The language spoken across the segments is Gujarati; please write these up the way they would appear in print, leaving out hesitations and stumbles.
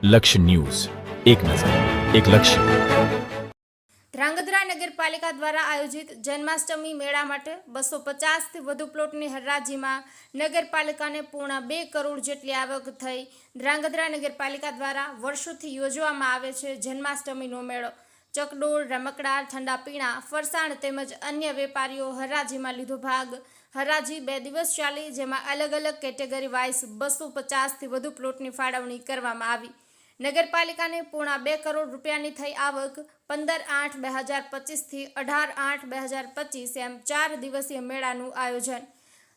લક્ષ્ય ન્યૂઝ, એક નજર, એક લક્ષ્ય. ધ્રાંગધ્રા નગરપાલિકા દ્વારા આયોજિત જન્માષ્ટમી મેળા માટે 250થી વધુ પ્લોટની હરાજીમાં નગરપાલિકાને પૂર્ણ 2 કરોડ જેટલી આવક થઈ. ધ્રાંગધ્રા નગરપાલિકા દ્વારા વર્ષોથી યોજવામાં આવે છે જન્માષ્ટમીનો મેળો. ચકડોળ, રમકડા, ઠંડા પીણા, ફરસાણ તેમજ અન્ય વેપારીઓ હરાજીમાં લીધો ભાગ. હરાજી 2 દિવસ ચાલી, જેમાં અલગ અલગ કેટેગરી વાઇઝ 250થી વધુ પ્લોટની ફાળવણી કરવામાં આવી. નગરપાલિકાને પૂર્ણ 2 કરોડ રૂપિયાની થઈ આવક. 15/8/2025 થી 18/8/2025 એમ 4 દિવસીય મેળાનું આયોજન.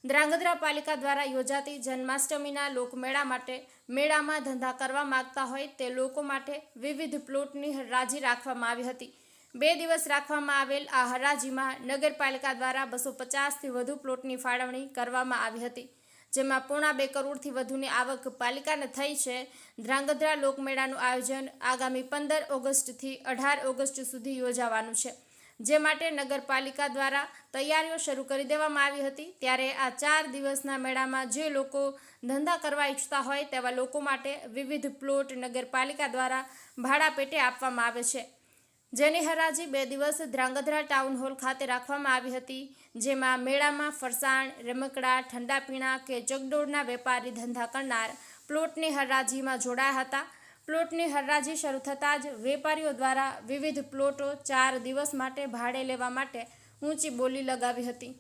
ધ્રાંગધ્રા પાલિકા દ્વારા યોજાતી જન્માષ્ટમીના લોકમેળા માટે મેળામાં ધંધા કરવા માંગતા હોય તે લોકો માટે વિવિધ પ્લોટની હરાજી રાખવામાં આવી હતી. 2 દિવસ રાખવામાં આવેલ આ હરાજીમાં નગરપાલિકા દ્વારા 250થી વધુ પ્લોટની ફાળવણી કરવામાં આવી હતી, જેમાં પૂર્ણ 2 કરોડથી વધુની આવક પાલિકાને થઈ છે. ધ્રાંગધ્રા લોકમેળાનું આયોજન આગામી 15 ઓગસ્ટથી 18 ઓગસ્ટ સુધી યોજાવાનું છે, જે માટે નગરપાલિકા દ્વારા તૈયારીઓ શરૂ કરી દેવામાં આવી હતી. ત્યારે આ 4 દિવસના મેળામાં જે લોકો ધંધા કરવા ઈચ્છતા હોય તેવા લોકો માટે વિવિધ પ્લોટ નગરપાલિકા દ્વારા ભાડા પેટે આપવામાં આવે છે, જેની હરાજી 2 દિવસ ધ્રાંગધ્રા ટાઉન હોલ ખાતે રાખવામાં આવી હતી. જેમાં મેળામાં ફરસાણ, રમકડા, ઠંડા પીણા કે ચકડોળના વેપારી ધંધા કરનાર પ્લોટની હરાજીમાં જોડાયા હતા. પ્લોટની હરાજી શરૂ થતાં જ વેપારીઓ દ્વારા વિવિધ પ્લોટો 4 દિવસ માટે ભાડે લેવા માટે ઊંચી બોલી લગાવી હતી,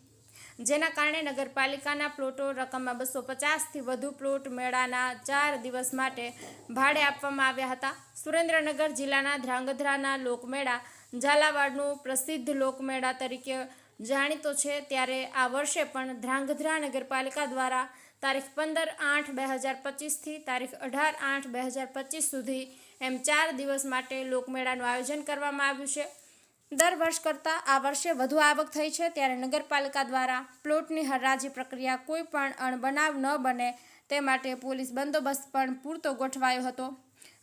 જેના કારણે નગરપાલિકાના પ્લોટો રકમમાં 250થી વધુ પ્લોટ મેળાના 4 દિવસ માટે ભાડે આપવામાં આવ્યા હતા. સુરેન્દ્રનગર જિલ્લાના ધ્રાંગધ્રાના લોકમેળા ઝાલાવાડનો પ્રસિદ્ધ લોકમેળા તરીકે જાણીતો છે. ત્યારે આ વર્ષે પણ ધ્રાંગધ્રા નગરપાલિકા દ્વારા તારીખ 15/8/2025 થી તારીખ 18/8/2025 સુધી એમ 4 દિવસ માટે લોકમેળાનું આયોજન કરવામાં આવ્યું છે. દર વર્ષ કરતાં આ વર્ષે વધુ આવક થઈ છે. ત્યારે નગરપાલિકા દ્વારા પ્લોટની હરાજી પ્રક્રિયા કોઈ પણ અણબનાવ ન બને તે માટે પોલીસ બંદોબસ્ત પણ પૂરતો ગોઠવાયો હતો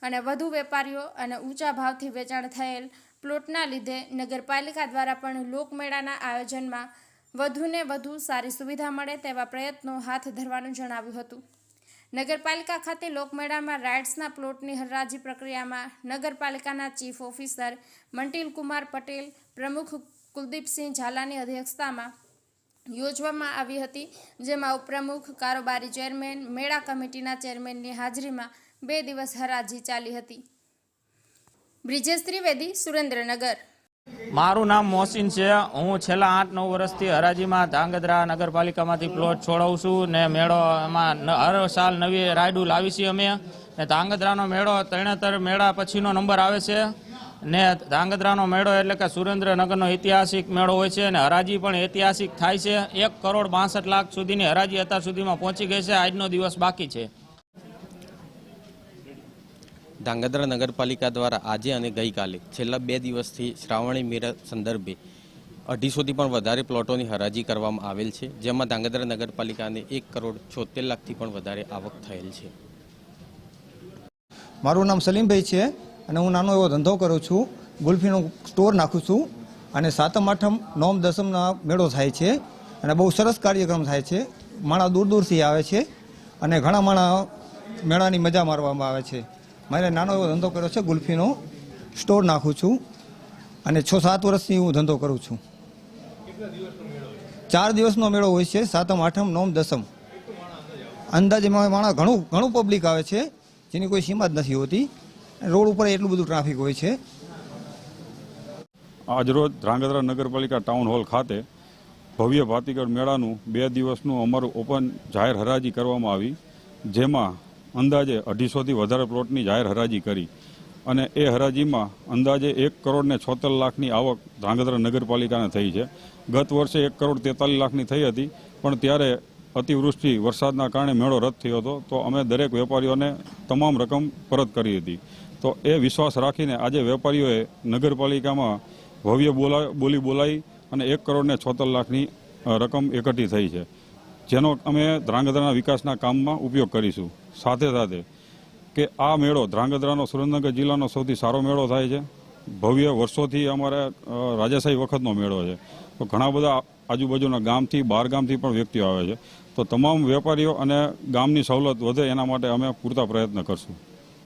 અને વધુ વેપારીઓ અને ઊંચા ભાવથી વેચાણ થયેલ પ્લોટના લીધે નગરપાલિકા દ્વારા પણ લોકમેળાના આયોજનમાં વધુને વધુ સારી સુવિધા મળે તેવા પ્રયત્નો હાથ ધરવાનું જણાવ્યું હતું. નગરપાલિકા ખાતે લોકમેળામાં રાઇટ્સના પ્લોટની હરાજી પ્રક્રિયામાં નગરપાલિકાના ચીફ ઓફિસર મંટીલ કુમાર પટેલ, પ્રમુખ કુલદીપસિંહ ઝાલાની અધ્યક્ષતામાં યોજવામાં આવી હતી, જેમાં ઉપપ્રમુખ, કારોબારી ચેરમેન, મેળા કમિટીના ચેરમેનની હાજરીમાં 2 દિવસ હરાજી ચાલી હતી. બ્રિજેશ ત્રિવેદી, સુરેન્દ્રનગર. મારું નામ મોહસિન છે. હું છેલ્લા 8-9 વર્ષથી હરાજીમાં ધ્રાંગધ્રા નગરપાલિકામાંથી પ્લોટ છોડાવું છું ને મેળો એમાં હર સાલ નવી રાયડું લાવી છીએ અમે. ને ધ્રાંગધ્રાનો મેળો 73 મેળા પછીનો નંબર આવે છે ને ધ્રાંગધ્રાનો મેળો એટલે કે સુરેન્દ્રનગરનો ઐતિહાસિક મેળો હોય છે અને હરાજી પણ ઐતિહાસિક થાય છે. 1,62,00,000 સુધીની હરાજી અત્યાર સુધીમાં પહોંચી ગઈ છે. આજનો દિવસ બાકી છે. ધ્રાંગધ્રા નગરપાલિકા દ્વારા આજે અને ગઈકાલે છેલ્લા 2 દિવસથી શ્રાવણી મેળા સંદર્ભે 250થી પણ વધારે પ્લોટોની હરાજી કરવામાં આવેલ છે, જેમાં ધ્રાંગધ્રા નગરપાલિકાને 1,76,00,000થી પણ વધારે આવક થયેલ છે. મારું નામ સલીમભાઈ છે અને હું નાનો એવો ધંધો કરું છું. ગુલ્ફીનો સ્ટોર નાખું છું અને 7મ 8મ 9મ 10મના મેળો થાય છે અને બહુ સરસ કાર્યક્રમ થાય છે. માણસ દૂર દૂરથી આવે છે અને ઘણા માણસ મેળાની મજા મારવામાં આવે છે. મારે નાનો એવો ધંધો કર્યો છે, ગુલ્ફીનો સ્ટોર નાખું છું અને 6-7 વર્ષથી હું ધંધો કરું છું. 4 દિવસનો મેળો હોય છે, 7મ 8મ 9મ 10મ. અંદાજે માણસ ઘણું પબ્લિક આવે છે, જેની કોઈ સીમા જ નથી હોતી. રોડ ઉપર એટલું બધું ટ્રાફિક હોય છે. આજરોજ ધ્રાંગધ્રા નગરપાલિકા ટાઉન હોલ ખાતે ભવ્ય ભાતીગળ મેળાનું 2 દિવસનું અમારું ઓપન જાહેર હરાજી કરવામાં આવી, જેમાં અંદાજે 250થી વધારે પ્લોટની જાહેર હરાજી કરી અને એ હરાજીમાં અંદાજે 1,76,00,000ની આવક ધ્રાંગધ્રા નગરપાલિકાને થઈ છે. ગત વર્ષે 1,43,00,000ની થઈ હતી, પણ ત્યારે અતિવૃષ્ટિ વરસાદના કારણે મેળો રદ થયો હતો. તો અમે દરેક વેપારીઓને તમામ રકમ પરત કરી હતી. તો એ વિશ્વાસ રાખીને આજે વેપારીઓએ નગરપાલિકામાં ભવ્ય બોલી બોલાવી અને 1,76,00,000ની રકમ એકઠી થઈ છે, જેનો અમે ધ્રાંગધ્રાના વિકાસના કામમાં ઉપયોગ કરીશું. સાથે સાથે કે આ મેળો ધ્રાંગધ્રાનો સુરેન્દ્રનગર જિલ્લાનો સૌથી સારો મેળો થાય છે. ભવ્ય વર્ષોથી અમારે રાજાશાહી વખતનો મેળો છે. તો ઘણા બધા આજુબાજુના ગામથી, બહાર ગામથી પણ વ્યક્તિઓ આવે છે. તો તમામ વેપારીઓ અને ગામની સવલત વધે એના માટે અમે પૂરતા પ્રયત્ન કરશું.